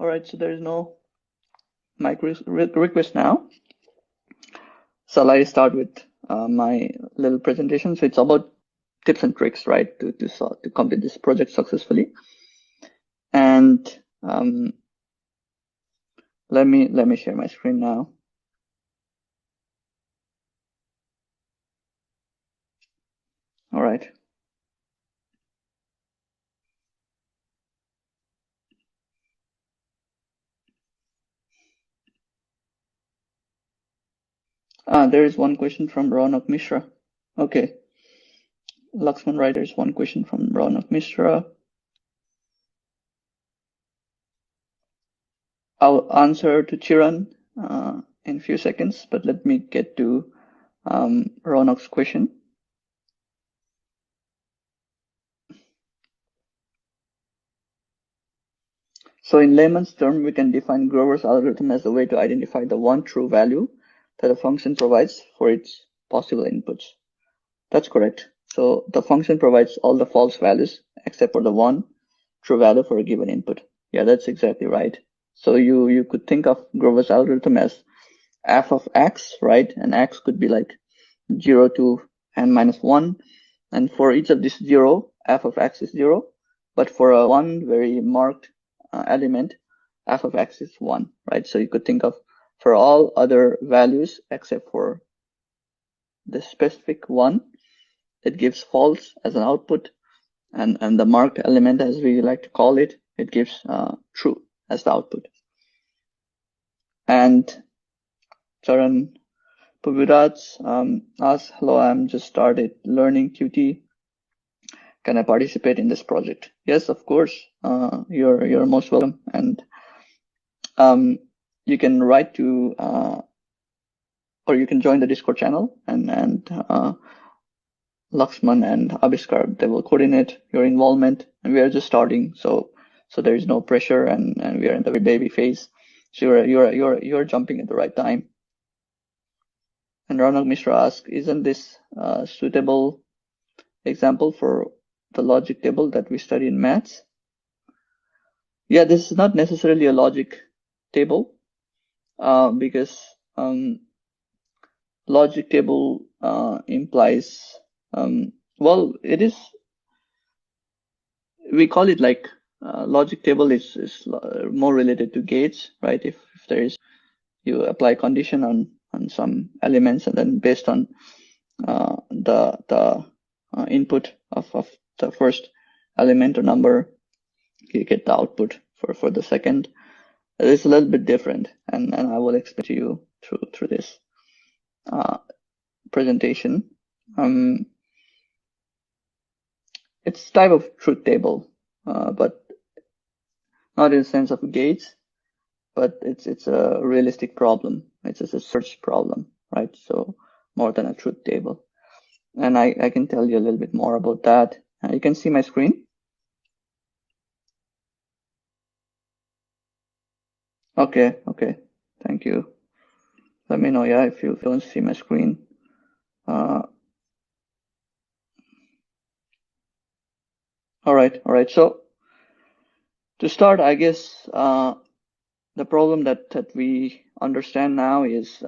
All right, so there is no mic request now. So I start with my little presentation. So it's about tips and tricks, right, to complete this project successfully. And let me share my screen now. All right. There is one question from Ronak Mishra. Okay. Laxman, right, there's one question from Ronak Mishra. I'll answer to Chiran in a few seconds, but let me get to Ronak's question. So in layman's term, we can define Grover's algorithm as a way to identify the one true value that a function provides for its possible inputs. That's correct. So the function provides all the false values except for the one true value for a given input. Yeah, that's exactly right. So you could think of Grover's algorithm as f of x, right? And x could be like 0 to n minus 1. And for each of these 0, f of x is 0. But for a one very marked element, f of x is 1, right? So you could think of for all other values except for the specific one, it gives false as an output, and the marked element, as we like to call it, it gives true as the output. And Charan Puviraj asks, hello, I'm just started learning Qt. Can I participate in this project? Yes, of course. You're most welcome. And you can write to or you can join the Discord channel, and Laxman and Abhiskar, they will coordinate your involvement. And we are just starting, so there is no pressure, and we are in the baby phase. So you're jumping at the right time. And Ronak Mishra asks, isn't this a suitable example for the logic table that we study in maths? Yeah, this is not necessarily a logic table because logic table implies, well, it is, we call it like logic table is more related to gates, right? If there is, you apply condition on some elements, and then based on the input of the first element or number, you get the output for the second. It's a little bit different, and I will explain to you through this presentation. It's type of truth table, but not in the sense of gates, but it's a realistic problem. It's just a search problem, right? So more than a truth table. And I can tell you a little bit more about that. You can see my screen. Okay. Thank you. Let me know, yeah, if you don't see my screen. All right. So to start, I guess the problem that we understand now is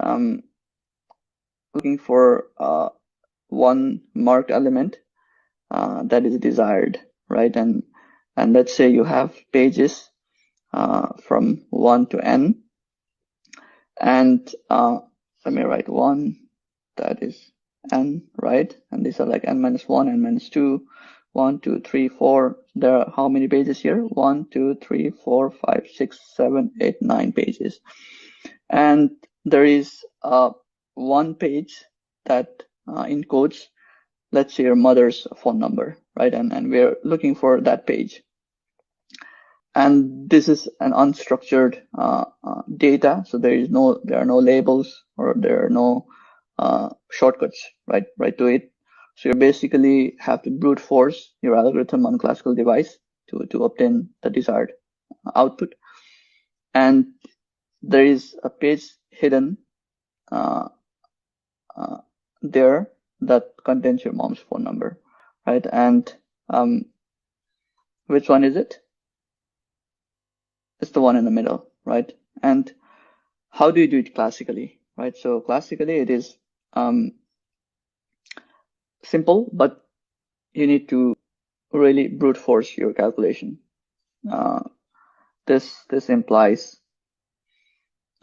looking for one marked element that is desired, right? And let's say you have pages from 1 to n, and let me write 1, that is n, right? And these are like n minus 1, n minus 2, 1, 2, 3, 4. There are how many pages here? 1, 2, 3, 4, 5, 6, 7, 8, 9 pages. And there is one page that encodes, let's say, your mother's phone number, right? And we're looking for that page. And this is an unstructured data, so there are no labels, or there are no shortcuts, right to it. So you basically have to brute force your algorithm on classical device to obtain the desired output. And there is a page hidden there that contains your mom's phone number, right? And which one is it? It's the one in the middle, right? And how do you do it classically, right? So classically it is simple, but you need to really brute force your calculation. This implies,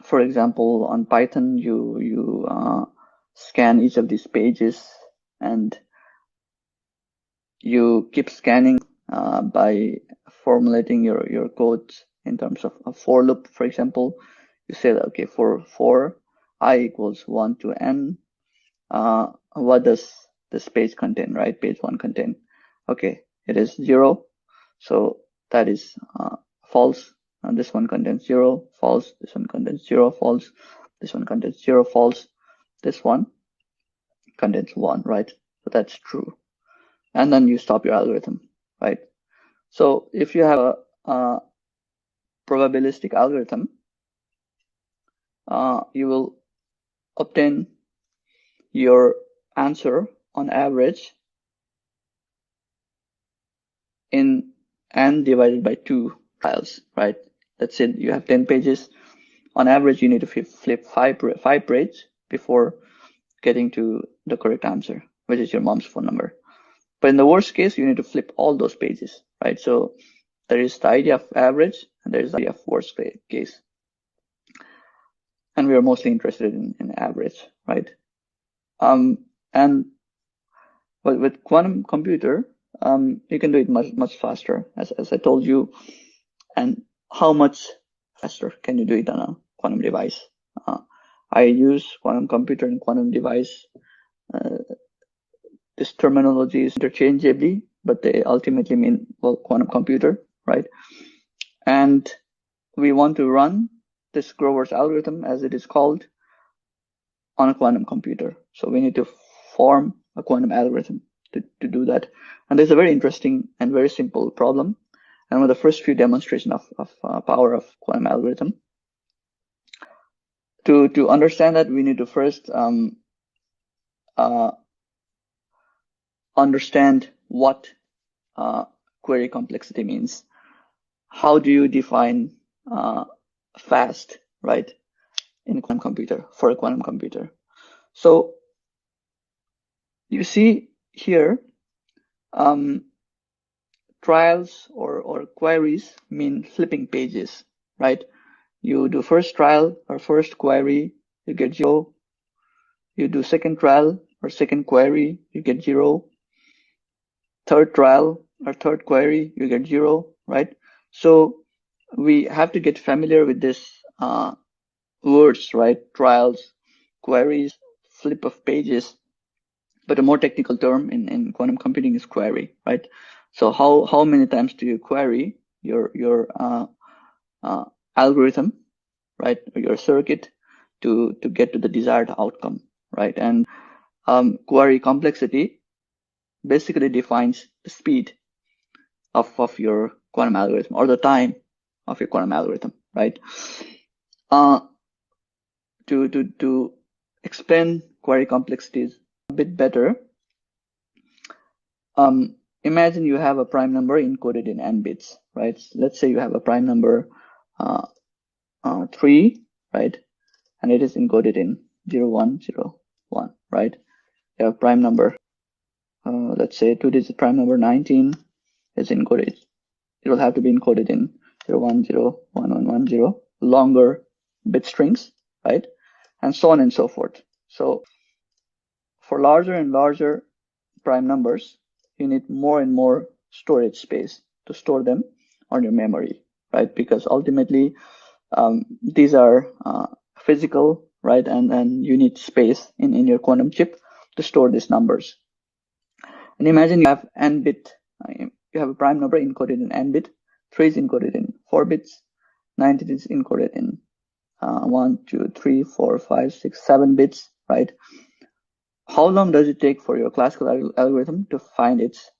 for example, on Python, you scan each of these pages, and you keep scanning by formulating your code in terms of a for loop. For example, you say, okay, for I equals 1 to n, what does this page contain, right? Page 1 contain. Okay, it is 0, so that is false. And this one contains 0, false. This one contains 0, false. This one contains 0, false. This one contains 1, right? So that's true. And then you stop your algorithm, right? So if you have a probabilistic algorithm, you will obtain your answer on average in n divided by 2 trials, right? Let's say you have 10 pages. On average, you need to flip five pages before getting to the correct answer, which is your mom's phone number. But in the worst case, you need to flip all those pages, right? So there is the idea of average and there is the idea of worst case. And we are mostly interested in average, right? And with quantum computer, you can do it much faster, as I told you. And how much faster can you do it on a quantum device? I use quantum computer and quantum device. This terminology is interchangeably, but they ultimately mean, well, quantum computer, right? And we want to run this Grover's algorithm, as it is called, on a quantum computer. So we need to form a quantum algorithm to do that. And there's a very interesting and very simple problem. And one of the first few demonstrations of power of quantum algorithm. To understand that, we need to first understand what query complexity means. How do you define fast, right, in a quantum computer, for a quantum computer? So you see here, trials or queries mean flipping pages, right? You do first trial or first query, you get 0. You do second trial or second query, you get 0. Third trial or third query, you get 0, right? So we have to get familiar with this words, right? Trials, queries, flip of pages. But a more technical term in quantum computing is query, right? So how many times do you query your algorithm, right, or your circuit to get to the desired outcome, right? And query complexity basically defines the speed of your quantum algorithm, or the time of your quantum algorithm, right? To explain query complexities a bit better, imagine you have a prime number encoded in n bits, right? Let's say you have a prime number 3, right? And it is encoded in 0, 1, 0, 1, right? You have prime number, let's say 2-digit prime number 19 is encoded. It will have to be encoded in 0, 1, 0, 1, 1, 1, 0, longer bit strings, right? And so on and so forth. So for larger and larger prime numbers, you need more and more storage space to store them on your memory, right? Because ultimately, these are physical, right? And you need space in your quantum chip to store these numbers. And imagine you have n bit, you have a prime number encoded in n bit, 3 is encoded in 4 bits, 19 is encoded in 1, 2, 3, 4, 5, 6, 7 bits, right? How long does it take for your classical algorithm to find its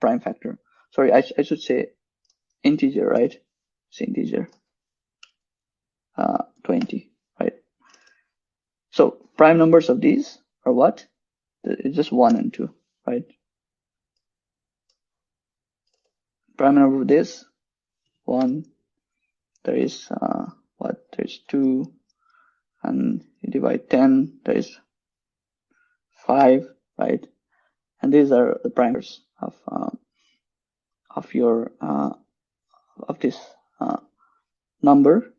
prime factor? Sorry, I should say integer, right? It's integer, 20, right? So prime numbers of these are what? It's just 1 and 2, right? Prime number of this, 1, there is there's 2, and you divide 10, there is 5, right? And these are the primers of your of this number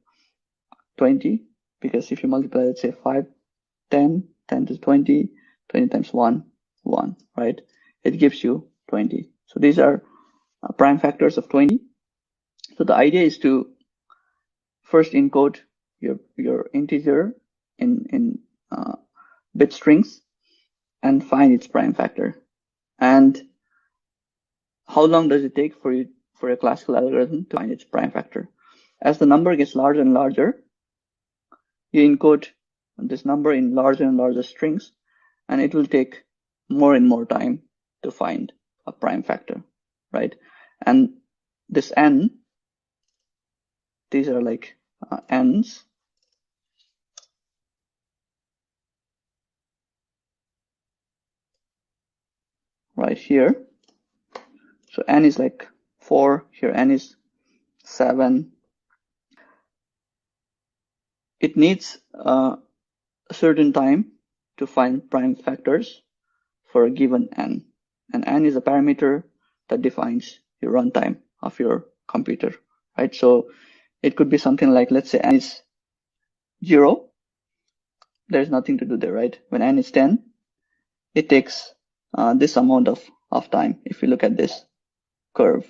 20, because if you multiply, let's say 5, 10, 10 to 20, 20 times 1, 1, right? It gives you 20. So these are prime factors of 20. So the idea is to first encode your integer in bit strings and find its prime factor. And how long does it take for a classical algorithm to find its prime factor? As the number gets larger and larger, you encode this number in larger and larger strings, and it will take more and more time to find a prime factor, right? And this n, these are like n's, right here. So n is like 4, here n is 7. It needs a certain time to find prime factors for a given n. And n is a parameter that defines your runtime of your computer, right? So it could be something like, let's say n is 0. There's nothing to do there, right? When n is 10, it takes this amount of time. If you look at this curve,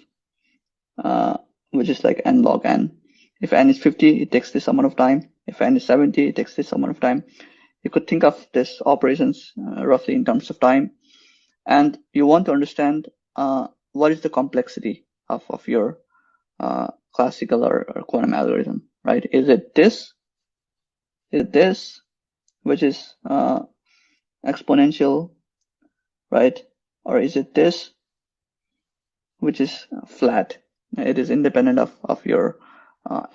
which is like n log n. If n is 50, it takes this amount of time. If n is 70, it takes this amount of time. You could think of this operations roughly in terms of time. And you want to understand what is the complexity of your classical or quantum algorithm, right? Is it this? Is it this, which is exponential, right? Or is it this, which is flat? It is independent of your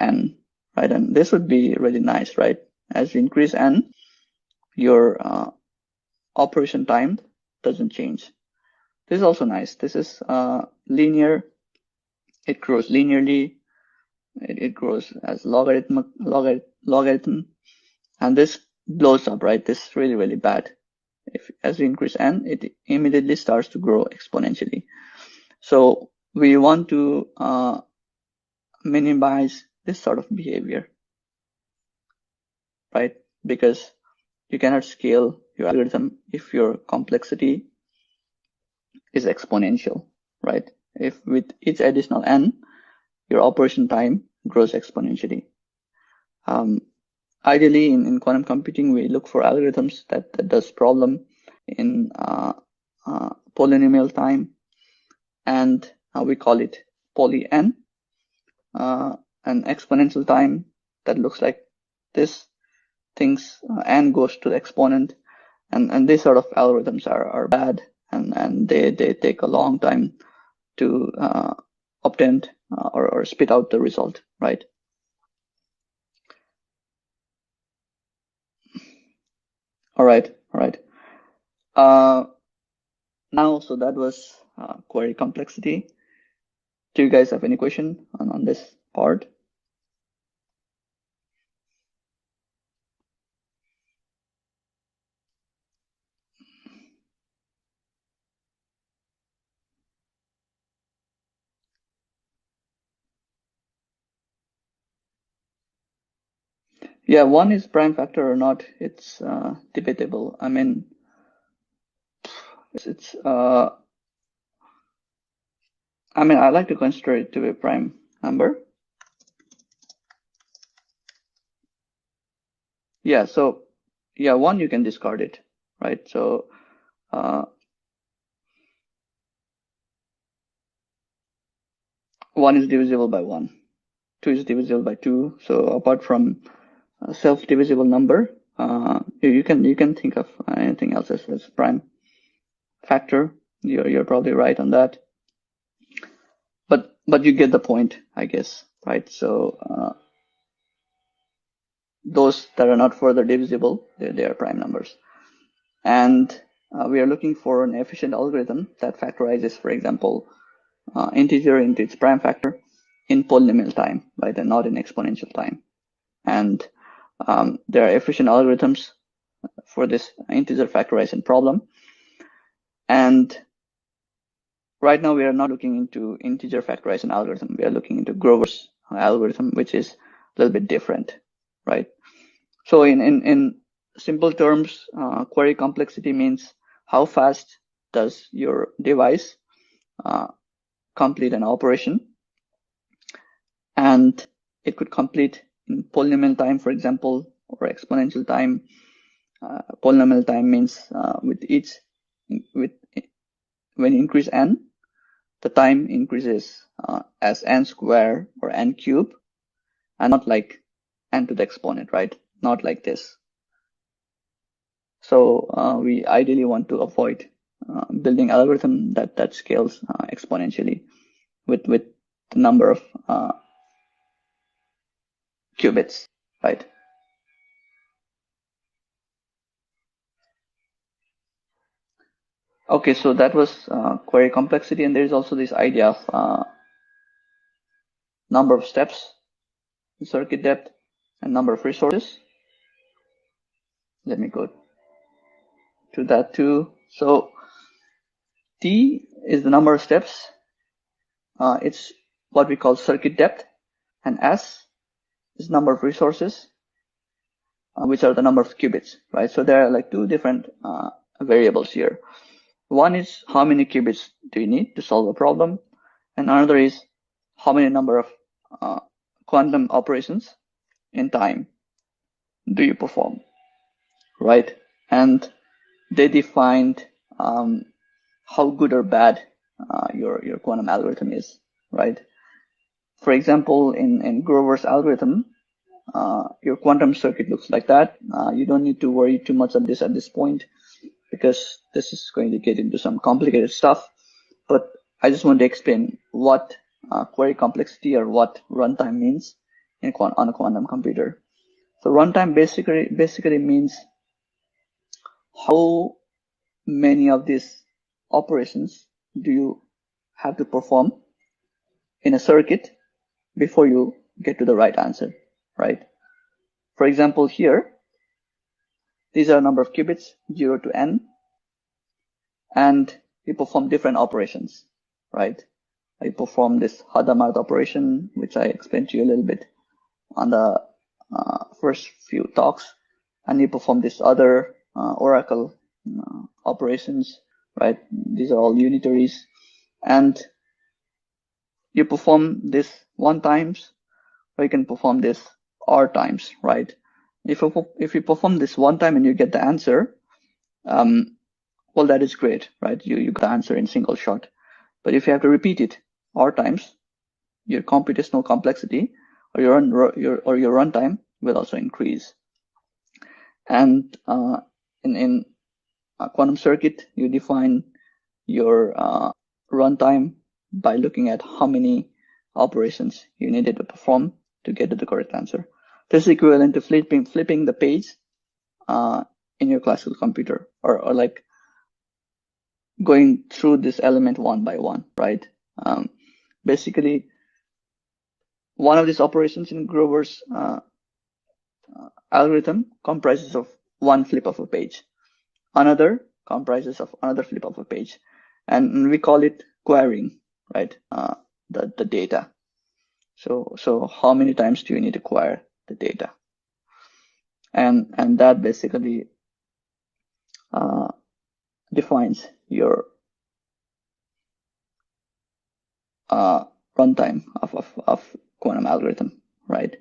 n, right? And this would be really nice, right? As you increase n, your operation time doesn't change. This is also nice. This is linear. It grows linearly. It grows as logarithm, and this blows up, right? This is really, really bad. As you increase n, it immediately starts to grow exponentially. So we want to minimize this sort of behavior, right? Because you cannot scale your algorithm if your complexity is exponential, right? If with each additional n, your operation time grows exponentially. Ideally, in quantum computing, we look for algorithms that does problem in polynomial time, and we call it poly n. An exponential time that looks like this, things n goes to the exponent, and these sort of algorithms are bad, and they take a long time to obtain or spit out the result, right? All right. Now, so that was query complexity. Do you guys have any question on this part? Yeah, 1 is prime factor or not, it's debatable. I mean, I like to consider it to be a prime number. Yeah, so yeah, 1 you can discard it, right? So 1 is divisible by 1, 2 is divisible by 2. So apart from a self-divisible number, you can think of anything else as prime factor. You're probably right on that. But you get the point, I guess, right? So those that are not further divisible, they are prime numbers. And we are looking for an efficient algorithm that factorizes, for example, integer into its prime factor. in polynomial time, right, and not in exponential time. And there are efficient algorithms for this integer factorization problem. And right now we are not looking into integer factorization algorithm. We are looking into Grover's algorithm, which is a little bit different, right? So in simple terms, query complexity means how fast does your device complete an operation, and it could complete in polynomial time, for example, or exponential time. Polynomial time means when you increase n, the time increases as n square or n cube, and not like n to the exponent, right? Not like this. So we ideally want to avoid building algorithm that scales exponentially with the number of qubits, right? Okay, so that was query complexity, and there is also this idea of number of steps, circuit depth, and number of resources. Let me go to that too. So T is the number of steps. It's what we call circuit depth, and S is number of resources, which are the number of qubits, right? So there are like two different variables here. One is how many qubits do you need to solve a problem, and another is how many number of quantum operations in time do you perform, right? And they defined how good or bad your quantum algorithm is, right? For example, in Grover's algorithm, your quantum circuit looks like that. You don't need to worry too much of this at this point, because this is going to get into some complicated stuff. But I just want to explain what query complexity or what runtime means on a quantum computer. So runtime basically means how many of these operations do you have to perform in a circuit before you get to the right answer, right? For example, here, these are a number of qubits, 0 to n, and you perform different operations, right? I perform this Hadamard operation, which I explained to you a little bit on the first few talks, and you perform this other oracle operations, right? These are all unitaries, and you perform this 1 times, or you can perform this r times, right? If you perform this 1 time and you get the answer, well, that is great, right? You got the answer in single shot. But if you have to repeat it r times, your computational complexity or your runtime will also increase. And in a quantum circuit, you define your runtime by looking at how many operations you needed to perform to get to the correct answer. This is equivalent to flipping the page in your classical computer, or like going through this element one by one, right? Basically, one of these operations in Grover's algorithm comprises of one flip of a page. Another comprises of another flip of a page. And we call it querying, right? The data. So how many times do you need to query the data? And that basically defines your runtime of quantum algorithm, right?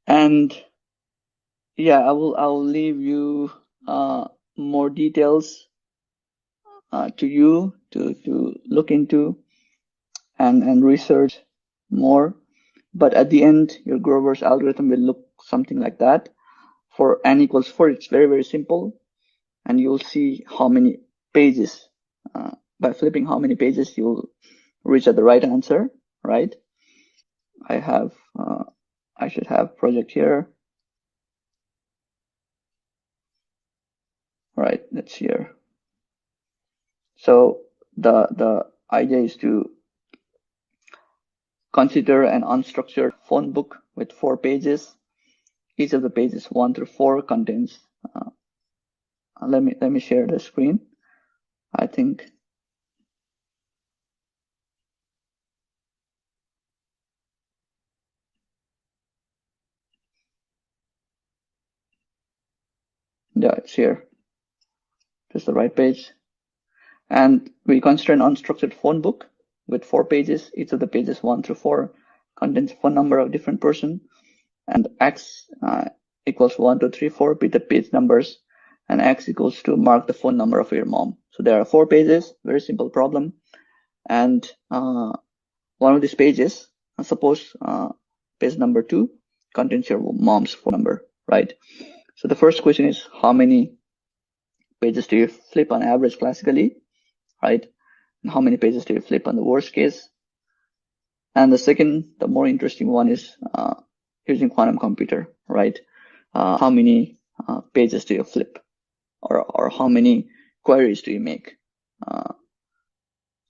And yeah, I'll leave you more details to you to look into and research more. But at the end, your Grover's algorithm will look something like that. For n equals 4, it's very, very simple. And you'll see how many pages, by flipping how many pages you'll reach at the right answer, right? I should have project here. Right, that's here. So the idea is to Consider an unstructured phone book with 4 pages. Each of the pages 1 through 4 contains. Let me share the screen. I think. Yeah, it's here. Just the right page. And we consider an unstructured phone book with 4 pages. Each of the pages 1 through 4 contains phone number of different person. And X equals 1, 2, 3, 4, be the page numbers. And X equals to mark the phone number of your mom. So there are 4 pages, very simple problem. And one of these pages, suppose page number 2 contains your mom's phone number, right? So the first question is, how many pages do you flip on average classically, right? And how many pages do you flip on the worst case? And the second, the more interesting one is using quantum computer, right? How many pages do you flip, or how many queries do you make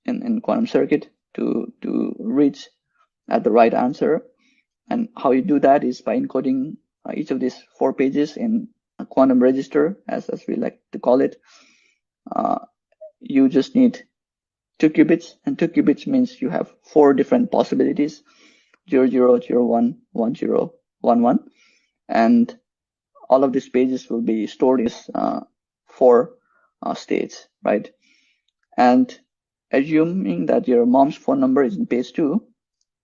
in quantum circuit to reach at the right answer? And how you do that is by encoding each of these 4 pages in a quantum register, as we like to call it. You just need 2 qubits, and 2 qubits means you have 4 different possibilities: 0, 0, 0, 1, 1, 0, 1, 1. And all of these pages will be stored in 4 states, right? And assuming that your mom's phone number is in page 2,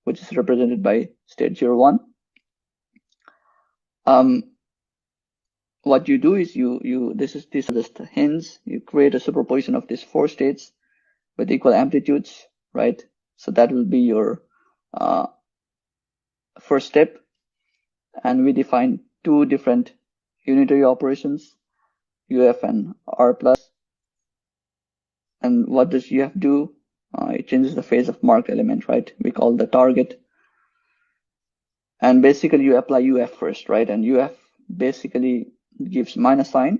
which is represented by state 0, 1, what you do is these are just hints. You create a superposition of these 4 states with equal amplitudes, right? So that will be your first step. And we define 2 different unitary operations, UF and R plus. And what does UF do? It changes the phase of marked element, right? We call the target. And basically you apply UF first, right? And UF basically gives minus sign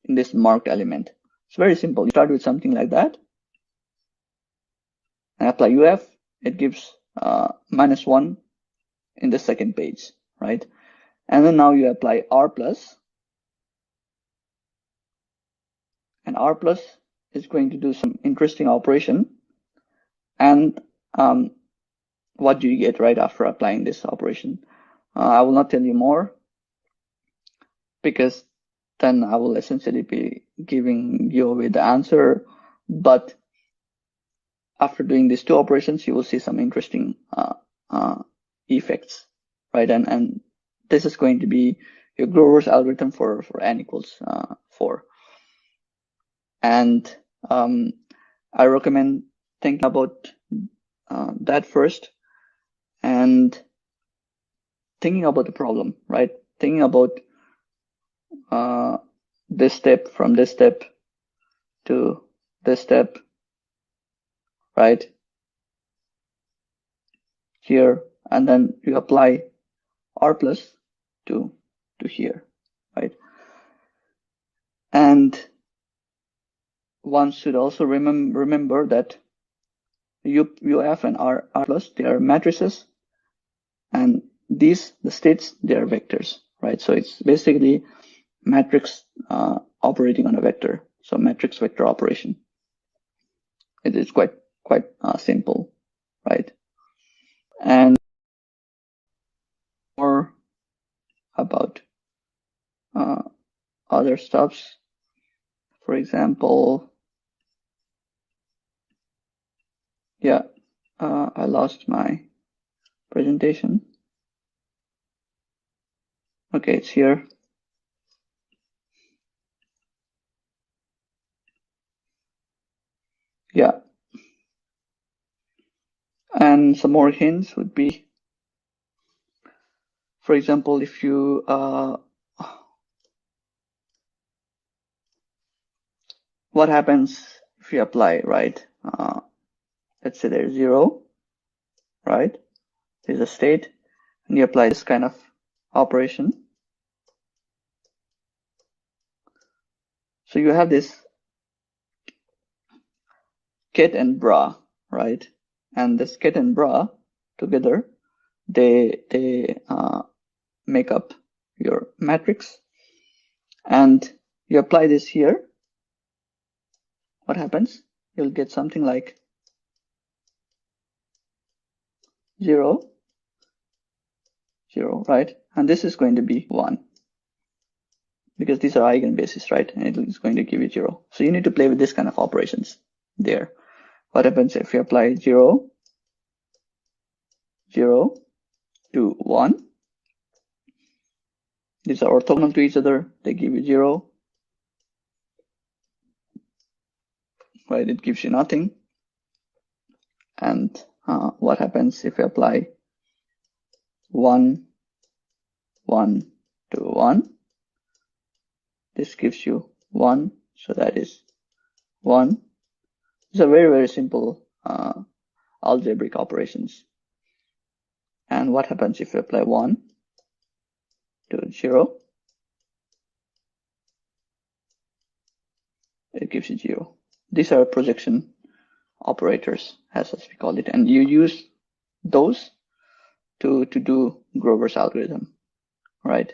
in this marked element. It's very simple. You start with something like that and apply UF. It gives -1 in the second page, right? And then now you apply R plus, and R plus is going to do some interesting operation. And what do you get right after applying this operation? I will not tell you more, because then I will essentially be giving you away the answer. But after doing these 2 operations, you will see some interesting effects, right? And this is going to be your Grover's algorithm for n equals 4. And I recommend thinking about that first, and thinking about the problem, right? Thinking about this step, from this step to this step, right? Here, and then you apply R plus to here, right? And one should also remember that UF and R plus, they are matrices, and these, the states, they are vectors, right? So it's basically matrix operating on a vector. So matrix vector operation. It is quite simple, right? And more about other stuffs. For example, yeah, I lost my presentation. Okay, it's here. Yeah. And some more hints would be, for example, if you what happens if you apply, right? Let's say there's 0, right? There's a state, and you apply this kind of operation. So you have this ket and bra, right? And this ket and bra together, they make up your matrix. And you apply this here, what happens? You'll get something like 0, 0, right? And this is going to be 1 because these are eigenbases, right? And it is going to give you 0. So you need to play with this kind of operations there. What happens if you apply 0, 0 to 1? These are orthogonal to each other. They give you 0, right? It gives you nothing. And what happens if you apply 1, 1 to 1? This gives you 1, so that is 1. These are very, very simple algebraic operations. And what happens if you apply 1 to 0? It gives you 0. These are projection operators, as we call it, and you use those to do Grover's algorithm, right?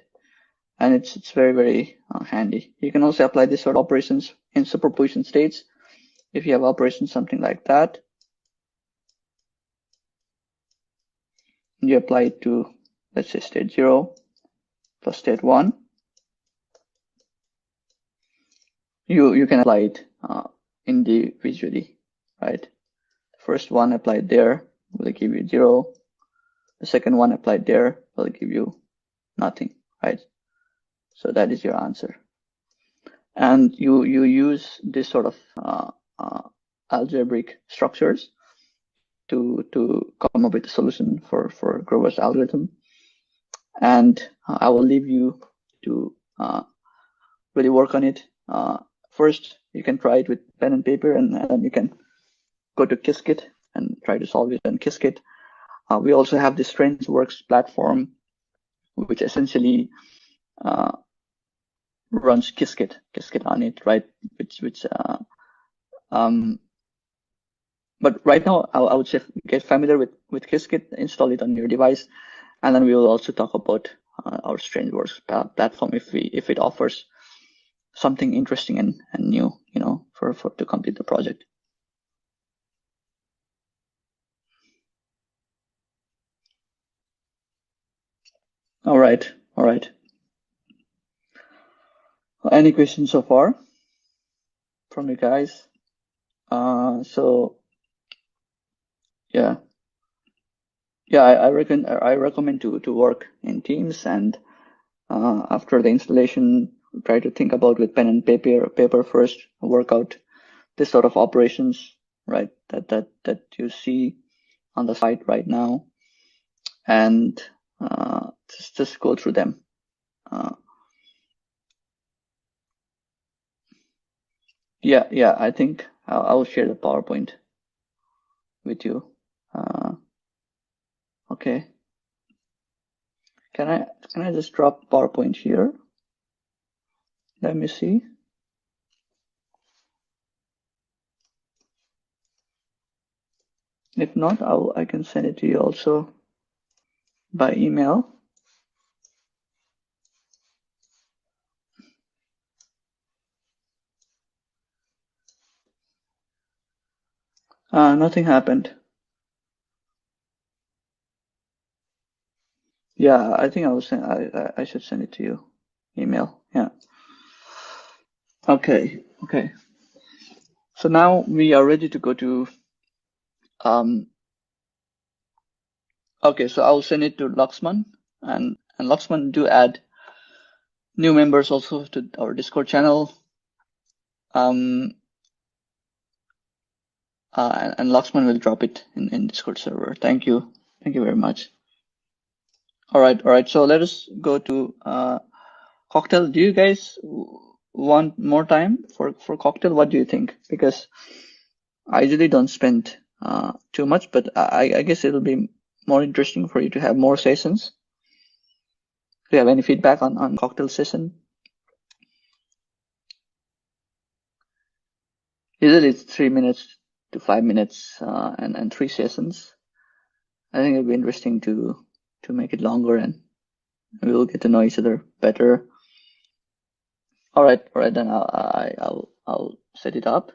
And it's very, very handy. You can also apply this sort of operations in superposition states. If you have operations something like that, you apply it to, let's say, state 0 plus state 1. You can apply it individually, right? The first one applied there will give you 0. The second one applied there will give you nothing, right? So that is your answer. And you use this sort of algebraic structures to come up with a solution for Grover's algorithm. And I will leave you to really work on it. First, you can try it with pen and paper, and then you can go to Qiskit and try to solve it on Qiskit. We also have the StrainsWorks platform, which essentially runs Qiskit on it, right? But right now, I would say get familiar with Qiskit, install it on your device, and then we will also talk about our StrainsWorks platform if it offers something interesting and new, for to complete the project. All right. Any questions so far from you guys? So yeah, I recommend to work in teams, and after the installation, try to think about with pen and paper first, work out this sort of operations, right? That you see on the site right now, and just go through them. Yeah, I think I'll share the PowerPoint with you. Okay. Can I just drop PowerPoint here? Let me see. If not, I can send it to you also by email. Nothing happened. Yeah, I think I should send it to you. Email. Yeah. Okay. So now we are ready to go to okay, so I'll send it to Laxman, and Laxman, do add new members also to our Discord channel. And Laxman will drop it in Discord server. Thank you very much. All right. So let us go to cocktail. Do you guys want more time for cocktail? What do you think? Because I usually don't spend too much, but I guess it'll be more interesting for you to have more sessions. Do you have any feedback on cocktail session? Usually it's 3 minutes to 5 minutes and 3 sessions. I think it'll be interesting to make it longer, and we'll get to know each other better. All right, then I'll set it up.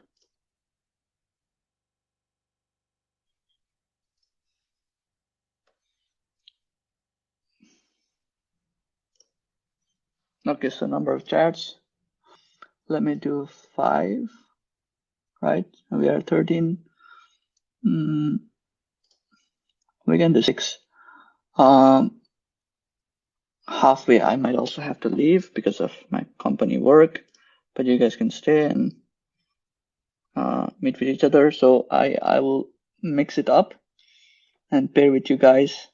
Okay, so number of chats. Let me do 5, right? We are 13. We can do 6. Halfway, I might also have to leave because of my company work, but you guys can stay and meet with each other. So I will mix it up and pair with you guys.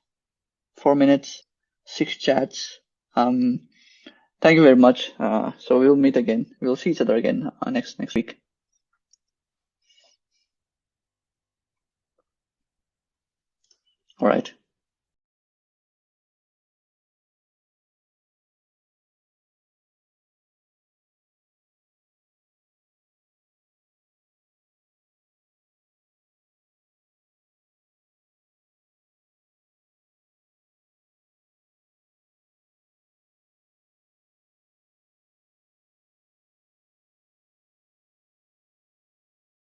4 minutes, 6 chats. Thank you very much. So we'll meet again. We'll see each other again next week. All right.